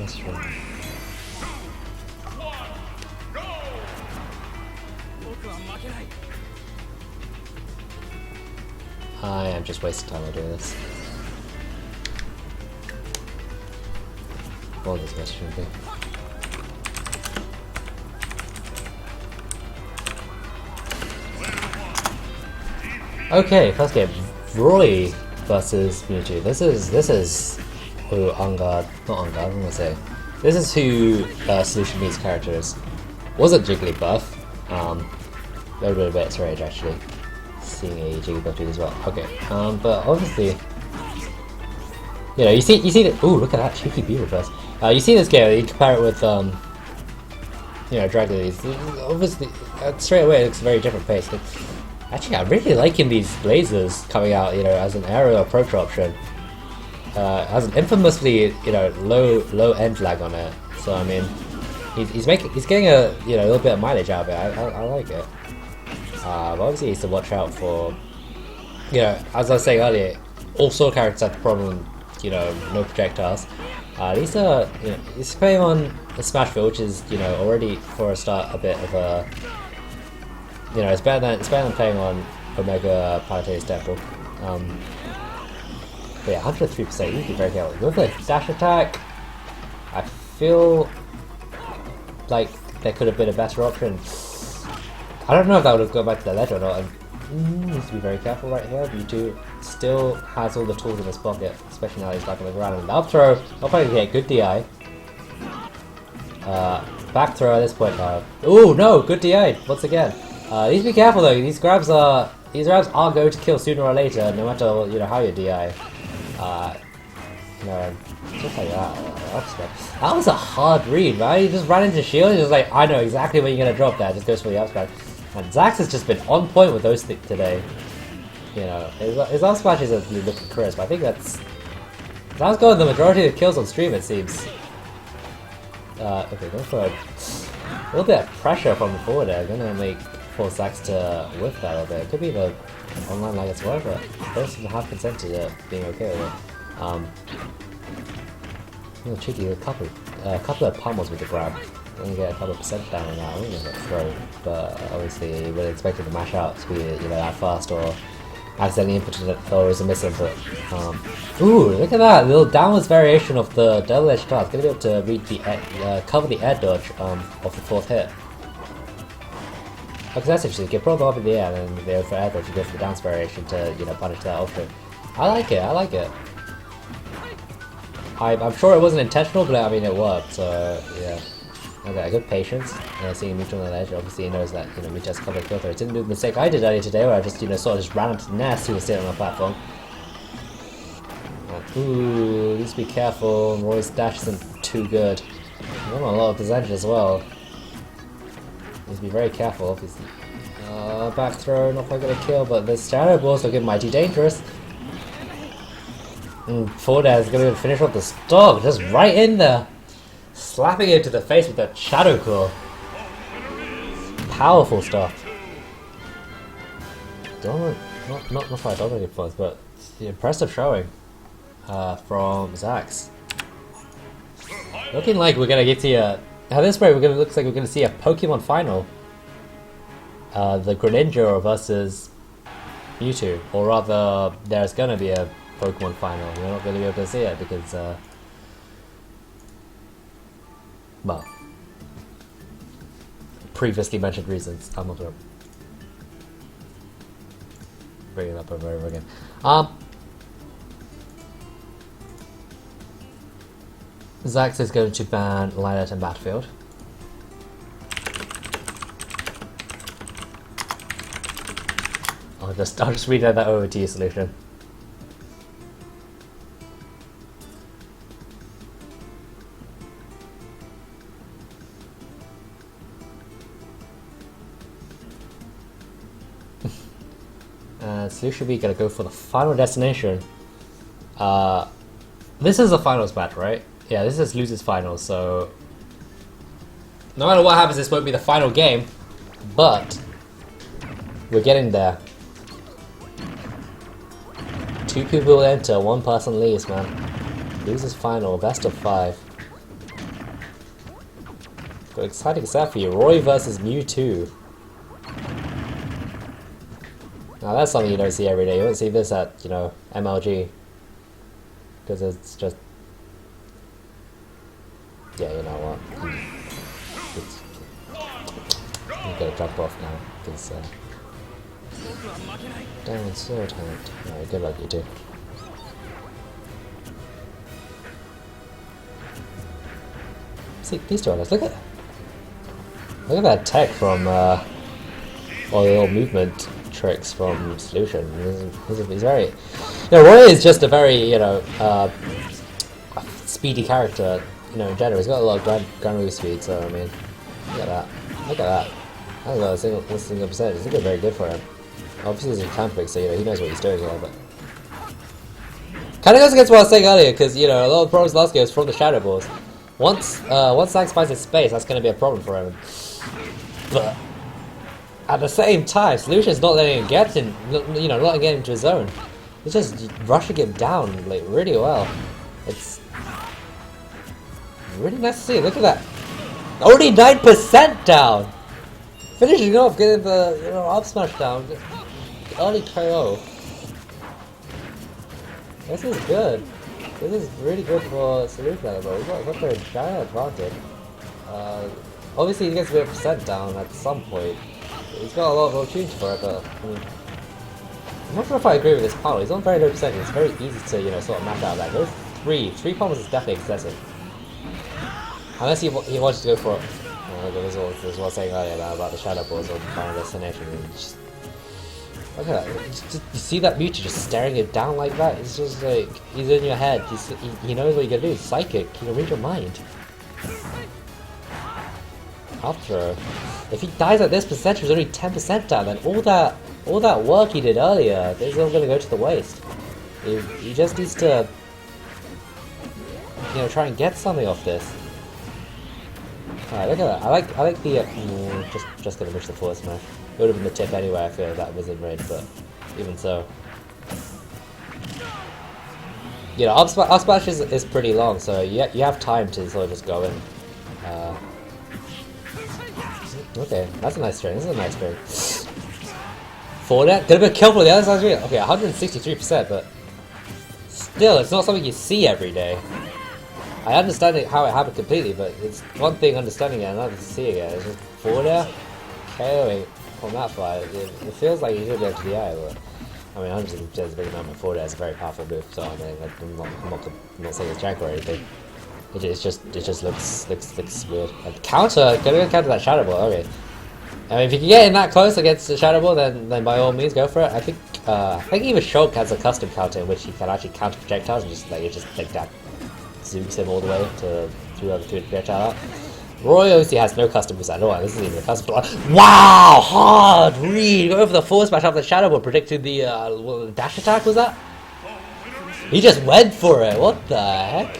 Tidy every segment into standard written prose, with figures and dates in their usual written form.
that's true. I am just wasting time by doing this. All this question be. Okay, first game. Roy versus Mewtwo. This is who EnGarde, not EnGarde, I'm gonna say. This is who SolutionMe's character is. Wasn't Jigglypuff. That would be a bit strange actually. Seeing a Jigglypuff do as well. Okay, but obviously, you know, you see that. Ooh, look at that cheeky B reverse. You see this game. You compare it with you know, Dragon Leads. Obviously, straight away it looks a very different pace. But actually, I'm really liking these layers coming out. You know, as an aerial approach option. Has an infamously, you know, low end lag on it. So I mean, he's getting a, you know, a little bit of mileage out of it. I like it. But obviously, he needs to watch out for, you know, as I was saying earlier, all sword characters have the problem, you know, no projectiles. These are, you know, he's playing on the Smash field, which is, you know, already for a start a bit of a, you know, it's better than playing on Omega Planetarius Temple. But yeah, 103%, you need to be very careful. With a dash attack, I feel like there could have been a better option. I don't know if that would have gone back to the ledge or not. Needs to be very careful right here. Mewtwo still has all the tools in his pocket, especially now he's back on the ground. And the up throw, I'll probably get good DI. Back throw at this point. Oh no, good DI once again. You need to be careful though. These grabs are going to kill sooner or later, no matter, you know, how you DI. No, just like that. That was a hard read, man. He just ran into shield and just like, I know exactly where you're gonna drop that. Just goes for the up smash. And Zax has just been on point with those today. You know, his up smash is looking crisp. I think that's going the majority of the kills on stream, it seems. Okay, go for a little bit of pressure from the forward there. Gonna make force Zax to whiff that a little bit. It could be the online lag as well, but both seem to have consented to being okay with it. A little cheeky, a couple of pummels with the grab. Only get a couple of percent down on that. I don't know throw, but obviously you would expect it to mash out to be, you know, that fast or accidentally inputted it, or is a misinput. Ooh, look at that little downwards variation of the double edge start. It's gonna be able to read the cover the air dodge of the fourth hit. Because that's interesting. You can pull them up in the air, and then the for air dodge, you go for the dance variation to, you know, punish that option. I like it. I like it. I'm sure it wasn't intentional, but I mean it worked. So yeah. Okay, good patience. Seeing Mewtwo on the ledge, obviously he knows that, you know, Mewtwo has a couple of kill throws. Didn't do the mistake I did earlier today, where I just, you know, sort of just ran into the nest who was sitting on the platform. Ooh, needs to be careful. Roy's dash isn't too good. I'm on a lot of percentage as well. Needs to be very careful, obviously. Back throw, not quite gonna kill, but the shadow balls looking mighty dangerous. Forward air is gonna finish off the stock, just right in there. Slapping it to the face with that shadow claw. Powerful stuff. Not quite dominating points, but the impressive showing from Zax. Looking like we're gonna get to at this rate looks like we're gonna see a Pokemon final. The Greninja versus Mewtwo, or rather, there's gonna be a Pokemon final. We're not gonna be able to see it because well, previously mentioned reasons. I'm not gonna bring it up over and over again. Zax is going to ban Lilat and Battlefield. I'll just read that over to you, Solution. SolutionMe gonna go for the final destination. This is the finals match, right? Yeah, this is losers finals, so no matter what happens, this won't be the final game, but we're getting there. 2 people enter, 1 person leaves, man. Losers final, best of 5. Got exciting stuff for you. Roy versus Mewtwo. Now that's something you don't see every day. You won't see this at, you know, MLG. Because it's just... Yeah, you know what. I'm gonna jump off now. Because, down sword hand. Alright, good luck, you two. See, these two others, look at that tech from, or the little movement tricks from Solution. He's very... You know, Roy is just a very, you know, speedy character, you know, in general. He's got a lot of ground move speed, so, I mean, look at that. Look at that. I don't know, single percentage. It's looking very good for him. Obviously, he's a counter pick, so, you know, he knows what he's doing here, but... Kind of goes against what I was saying earlier, because, you know, a lot of problems last game was from the Shadow Balls. Once Zax finds his space, that's going to be a problem for him. But at the same time, Solution's not letting him get in, you know, not letting him get into his zone. He's just rushing him down, like, really well. It's really nice to see. Look at that. Already 9% down! Finishing off, getting the, you know, up smash down. Early KO. This is good. This is really good for Solution at the moment. We've got a giant advantage. Obviously he gets a bit of percent down at some point. He's got a lot of opportunity for it, but I mean, I'm not sure if I agree with this panel. He's on very low percent. It's very easy to, you know, sort of mash out of that. Those three palms is definitely excessive. Unless he wants to go for it. This is what I was saying earlier about the Shadow Balls on Final Destination. Just, look at that. You see that Mewtwo just staring it down like that? It's just like, he's in your head. He knows what you're gonna do. He's psychic. He can read your mind. After, if he dies at this percentage, he's only 10% down, then all that work he did earlier is all gonna go to the waste. He just needs to, you know, try and get something off this. Alright, look at that. I like the just gonna miss the forward smash. It would have been the tip anyway. I feel that was in range, but even so, you know, up smash is pretty long, so you have time to sort of just go in. Okay, that's a nice string. This is a nice string. Forward air, gonna be a kill for the other side. Okay, 163%, but still, it's not something you see every day. I understand how it happened completely, but it's one thing understanding it, another seeing it. It's just forward air, KOing from that far. It feels like you should be able to the eye, but I mean, 100% is a big number. Forward air is a very powerful move, so I mean, like, I'm not saying it's jank or anything. It just looks weird. And gonna counter that Shadow Ball. Okay. I mean, if you can get in that close against the Shadow Ball, then by all means go for it. I think even Shulk has a custom counter in which he can actually counter projectiles and just like that zooms him all the way to through the projectile out. Roy obviously has no custom moves at all. This isn't even a custom. Wow, hard read. Go over the force smash off the Shadow Ball, predicted the dash attack. Was that? He just went for it. What the heck?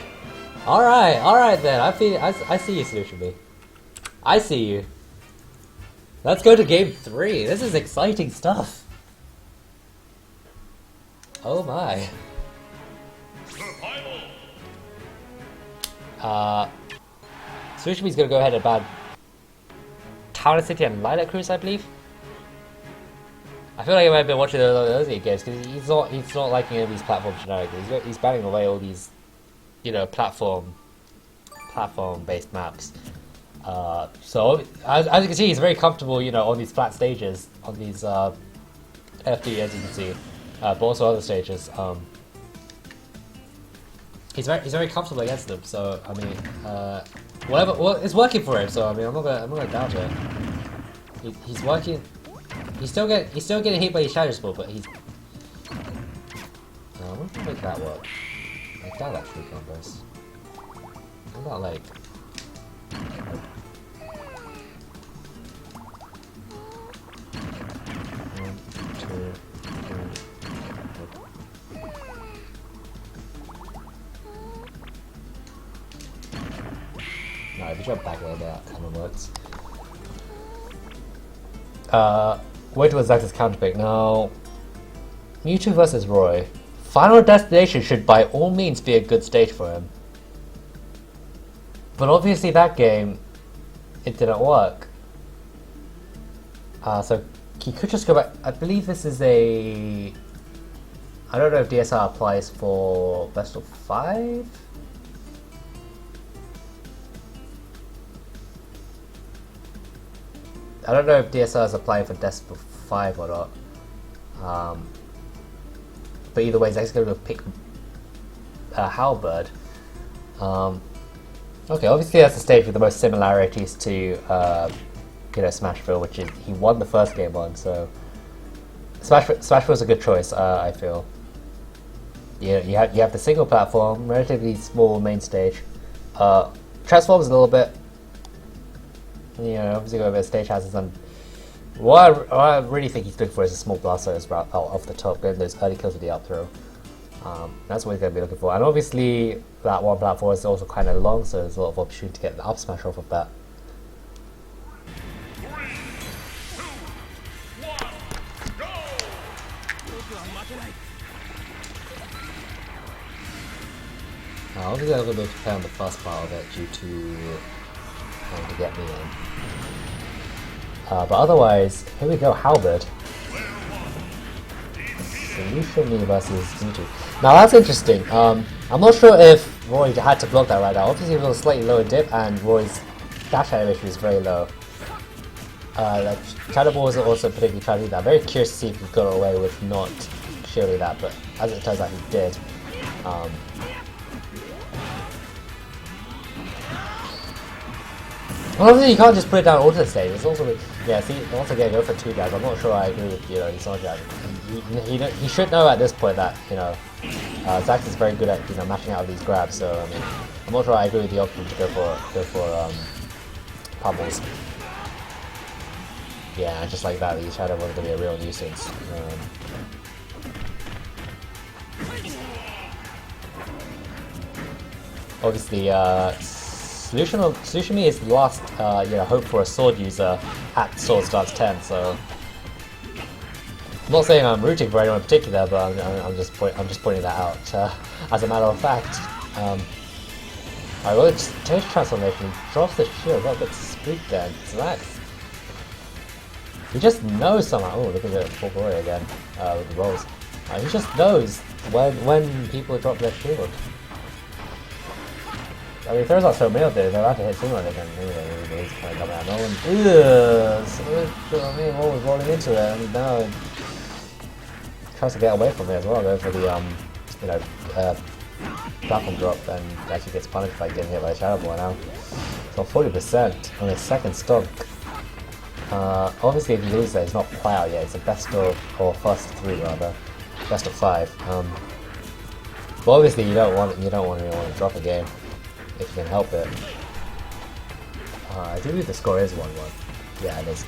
All right then. I see you, SolutionMe. I see you. Let's go to game 3. This is exciting stuff. Oh my. SolutionMe's gonna go ahead and ban Tower City and Lilac Cruise, I believe. I feel like I might have been watching those games because he's not liking any of these platform generic. He's banning away all these, you know, platform-based maps. So as you can see, he's very comfortable, you know, on these flat stages, on these FD, as you can see, but also other stages. He's very comfortable against them. So I mean, whatever, well, it's working for him. So I mean, I'm not gonna doubt it. He's working. He's still getting hit by his Shadow Ball, but he's. I wonder if I can make that work. I doubt that true combos. I'm not like. No, if you jump back a little bit, that kind of works. Wait till Zax's counterpick. Now, Mewtwo versus Roy. Final Destination should by all means be a good stage for him. But obviously that game, it didn't work. So he could just go back. I believe this is a... I don't know if DSR applies for best of 5? I don't know if DSR is applying for best of 5 or not. But either way, Zach's going to pick Halberd. Okay, obviously that's the stage with the most similarities to you know, Smashville, which is he won the first game on. So Smashville is a good choice, I feel. You have the single platform, relatively small main stage. Transforms a little bit. You know, obviously got a bit of stage hazards, and what I really think he's looking for is a small blaster as well off the top, getting those early kills with the up throw. That's what he's going to be looking for. And obviously that one platform is also kind of long, so there's a lot of opportunity to get the up smash off of that. Obviously I'm going to be play on the first part of it due to trying to get me in. But otherwise, here we go, Halberd. SolutionMe versus Mewtwo. Now that's interesting. I'm not sure if Roy had to block that right now. Obviously it was a slightly lower dip and Roy's dash animation is very low. Like Shadow Ball was also particularly trying to do that. Very curious to see if he got away with not shielding that, but as it turns out he did. Obviously you can't just put it down auto stage. It's also, yeah, see, once again go for 2 guys. I'm not sure I agree with, you know, Nisonja. He should know at this point that, you know, Zax is very good at, you know, matching out these grabs, so I mean, I'm not sure I agree with the option to go for pummels. Yeah, just like that, the Shadow was going to be a real nuisance. Obviously, SolutionMe is the last, you know, hope for a sword user at Sword Starts 10. So I'm not saying I'm rooting for anyone in particular, but I'm just pointing that out as a matter of fact. I will change transformation. Drops the shield. Got a bit spooked then. So that's... He just knows somehow. Oh, look at the full glory again with the rolls. He just knows when people drop their shield. I mean, if throws out so many there, they're about to hit sooner they can. Anyway, he's kind of coming out. No one. So, I mean, one was rolling into it, and now it tries to get away from it as well. Go for the you know, platform drop, and actually gets punished by getting hit by a Shadow Ball now. So 40% on his second stock. Obviously, if you lose that, it's not quite out yet. It's a best of, or first 3 rather, best of 5. But obviously, you don't really want to drop a game if you can help it. I do believe the score is 1-1. Yeah, it is.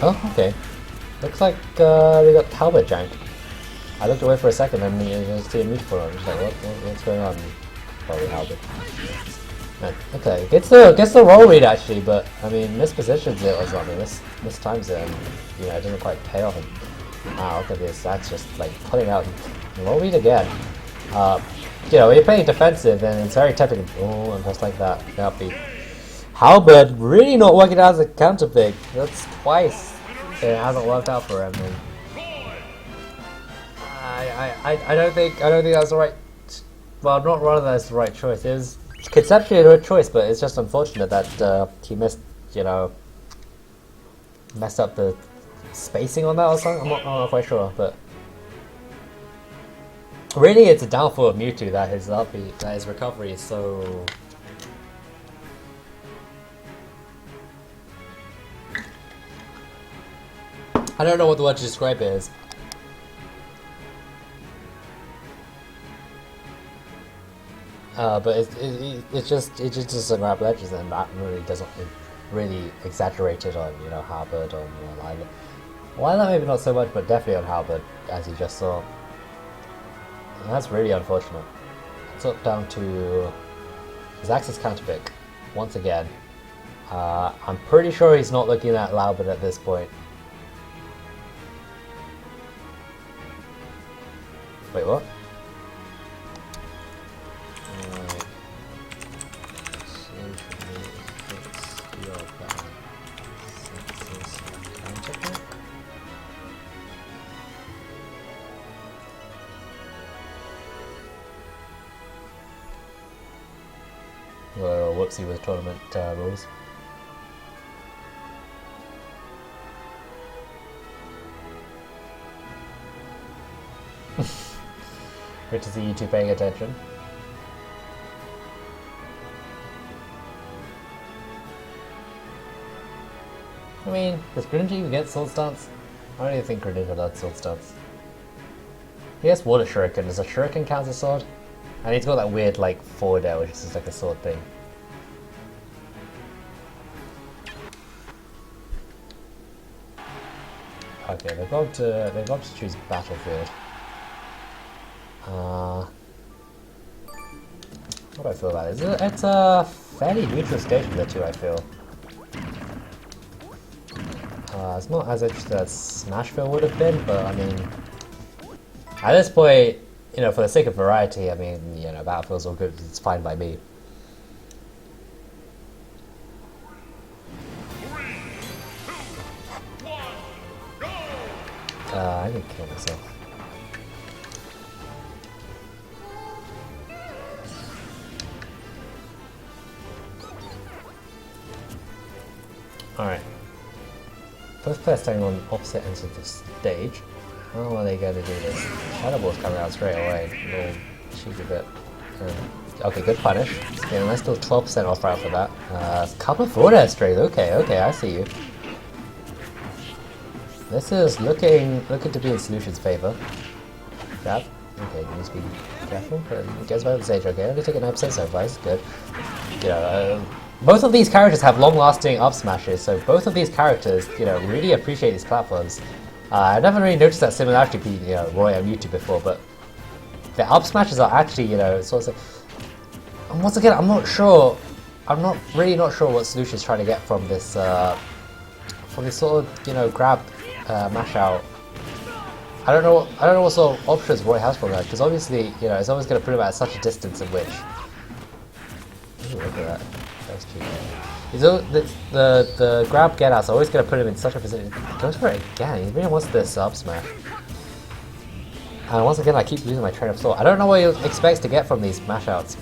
Oh, okay. Looks like they got Halberd janked. I looked away for a second and you just see a Mewtwo. I'm just like, what's going on? Probably Halberd. Okay, gets the roll read actually, but I mean mispositions it or something. Mistimes it, and you know it doesn't quite pay off. And wow, look at this. That's just like putting out roll read again. You know, when you're playing defensive, and it's very tempting. Oh, and just like that, can't be. Halberd really not working out as a counter pick. That's twice. It hasn't worked out for him. And I don't think that's the right. Well, I'm not running that as the right choice. It was conceptually a good choice, but it's just unfortunate that he missed. You know, messed up the spacing on that or something. I'm not quite sure, but. Really, it's a downfall of Mewtwo that his recovery is so. I don't know what the word to describe it is. But it just doesn't grab ledges, and that really doesn't really exaggerated on Halberd on Lila. Lila maybe not so much, but definitely on Halberd as you just saw. And that's really unfortunate. It's up down to Zax's counter pick once again. I'm pretty sure he's not looking at Halberd at this point. Wait, what? Or whoopsie with tournament rules. Good to see you two paying attention. I mean, does Greninja even get Sword Stance? I don't even think Greninja does Sword Stance. He has Water Shuriken. Does a Shuriken count as a sword? And he's got that weird, like, forward air, which is just like a sword thing. Okay, they've got to choose Battlefield. What do I feel about it? It's a fairly neutral stage for the two, I feel. It's not as interesting as Smashville would have been, but I mean, at this point, you know, for the sake of variety, I mean, you know, Battlefield's all good. It's fine by me. 3, 2, 1, go! I need to kill myself. Alright. First player standing on opposite ends of the stage. How are they going to do this? Shadow Ball's coming out straight away. Little cheeky bit. Okay, good punish. Getting a nice little 12% off right for that. Couple of forward air straight. Okay, I see you. This is looking to be in Solution's favor. Grab. Okay, you need to be careful. But he goes by the stage. Okay, only taking 9% so far. It's good. You know, both of these characters have long-lasting up smashes, so both of these characters, you know, really appreciate these platforms. I never really noticed that similarity between, you know, Roy and Mewtwo before, but the up smashes are actually, you know, sort of. And once again, I'm not really not sure what Solution is trying to get from this sort of, you know, grab mash out. I don't know what sort of options Roy has for that, because obviously, you know, it's always going to put him at such a distance in which. Ooh, look at that. That's cute. The grab get out's always going to put him in such a position. He goes for it again. He really wants this up smash. And once again, I keep losing my train of thought. I don't know what he expects to get from these mash outs.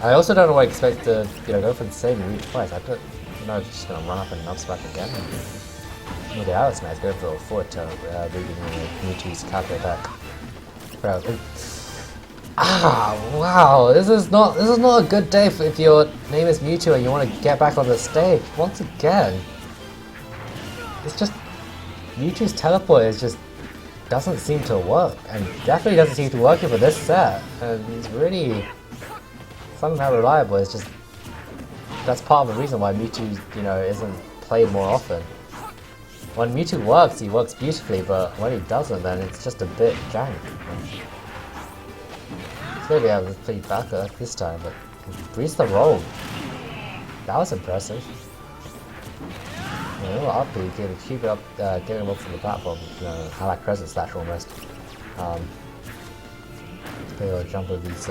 I also don't know what he expects to, you know, go for the same route twice. I don't know if he's just going to run up and up smash again. Maybe that was nice. Go for a forward turn, reading Mewtwo's counter attack. Wow! This is not a good day if your name is Mewtwo and you want to get back on the stage. Once again, it's just Mewtwo's teleport doesn't seem to work, and definitely doesn't seem to work for this set. And it's really somehow reliable. It's just that's part of the reason why Mewtwo, you know, isn't played more often. When Mewtwo works, he works beautifully, but when he doesn't, then it's just a bit jank. Maybe I was pretty backer this time, but he breached the roll. That was impressive. You know, up, he can keep it up, getting him up from the platform. You know, I like Crescent Slash almost. Maybe I'll jump with these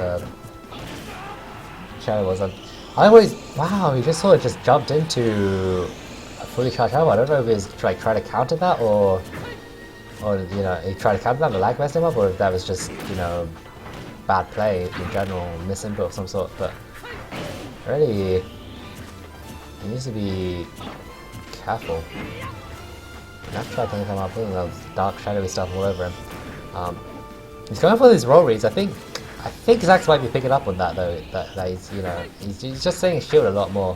Shadow Balls. Wow, he just sort of just jumped into a fully charged Shadow Ball. I don't know if he was like trying to counter that or you know, he tried to counter that and lag messed him up, or if that was just, you know, bad play in general, misinput of some sort. But really, he needs to be careful. That try to come up with those dark shadowy stuff all over him. He's going for these roll reads. I think Zax might be picking up on that though. That he's, you know, he's just saying shield a lot more.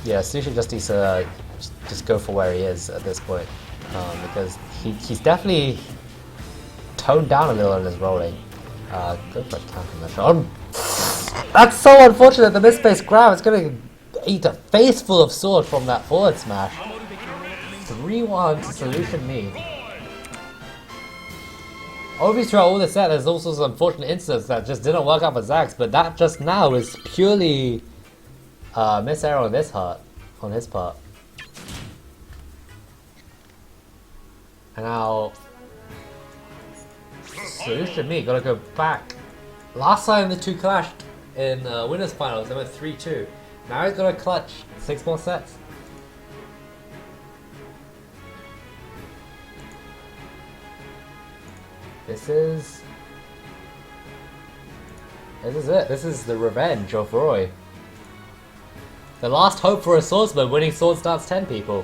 Yeah, Solution just needs to just go for where he is at this point, because he's definitely toned down a little in his rolling. Go for a counter measure. That's so unfortunate. The misplaced grab is going to eat a face full of sword from that forward smash. 3-1 to SolutionMe. Obviously, throughout all the set, there's also some unfortunate instances that just didn't work out for Zax, but that just now is purely miss error on his part. And now SolutionMe gotta go back. Last time the two clashed in winners finals, they went 3-2. Now he's gotta clutch 6 more sets. This is it. This is the revenge of Roy. The last hope for a swordsman winning Sword Dance 10 people.